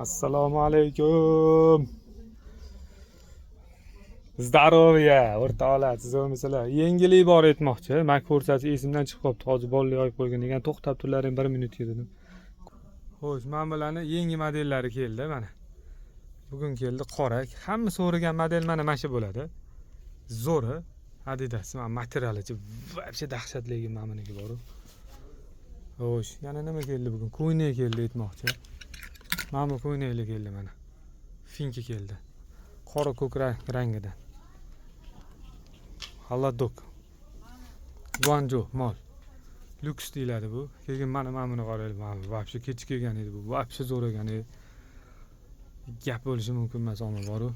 Assalomu alaykum. Zdaroviya, o'rtoqlar, siz o'misizlar. Yengillik bor etmoqchi. Men ko'rsatib esimdan chiqib qolibdi. Hozir bolalar yoyib qo'ygan ekan. To'xtab turlaring 1 minutga dedim. Xo'sh, men bularning yangi modellari keldi mana. Bugun keldi qora. Hamma so'ragan model mana shu bo'ladi. Zo'ri, Adidas, mana materialichi вообще dahshatligi mana buniki bor. Xo'sh, yana nima keldi bugun? Ko'ynak keldi aytmoqchi. Mana bu ko'ynakli keldi mana. Finki keldi. Qora ko'k rangida. Haladok. Guanjo mol. Lyuks deyiladi bu. Keyin mana buni qaraylik. Mana вообще kech kelgan edi bu. Вообще zo'r ekan edi. Gap bo'lishi mumkin emas, ammo boru.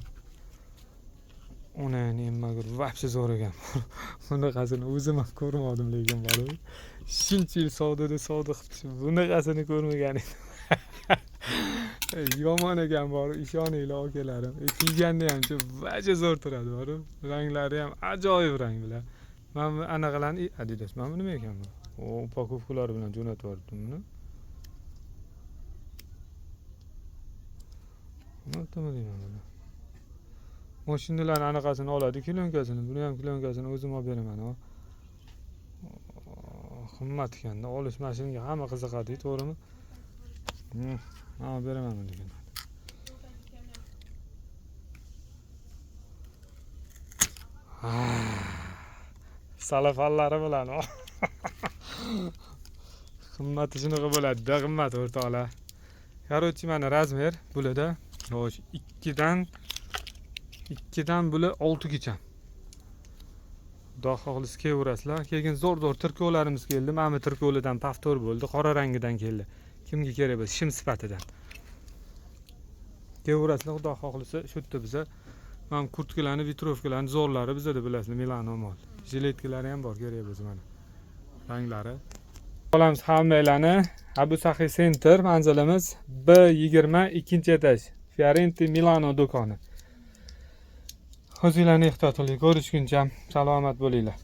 Uni nima вообще zo'r ekan. Bunaqasini o'zim ham ko'rmadim lekin boru. Shuncha yil savdo qilib bunaqasini ko'rmagan edim. Yomon ekan bor, ishoninglar akalarim. Kiyganda ham vaja zo'r turadi bor. Ranglari ham ajoyib rang bilan. Men anaqalarni Adidas. Men nima ekan bu? Upakovkalar bilan jo'natib yubordim buni. Nima deyman buni? Mashinalarning anaqasini oladi, kilyonkasini, buni ham kilyonkasini o'zim olib beraman. Qimmat ekanda, olish mashinaga hamma qiziqadi, to'g'rimi? Ha, beraman degan. Salafallari bilan. Qimmati shunaqa bo'ladi-da, qimmat o'rtoqlar. Короче, mana razmer bo'ladi. Xo'sh, 2dan buli 6 gacha. Xudo xohlasa kelaverasizlar. Keyin zo'r tirkovlarimiz keldi. Mana bu tirkovlardan paftor bo'ldi, qora rangidan keldi. Kimga kerak bo'lsa, shim sifatidan. Kelaverasizlar, xudo xohlasa shu yerda biza mana kurtkalarni, vitrovkalarni zo'rlari bizada bilasizlar, Milano mol. Jiletkalari ham bor, kerak bo'lsa mana. Ranglari. Olamiz hammalarni. Abu Sahi Center manzilimiz B20 2-etaj. Fiorenti Milano do'koni. O'zinglarni ehtiyot qiling. Ko'rishguncha salomat bo'linglar.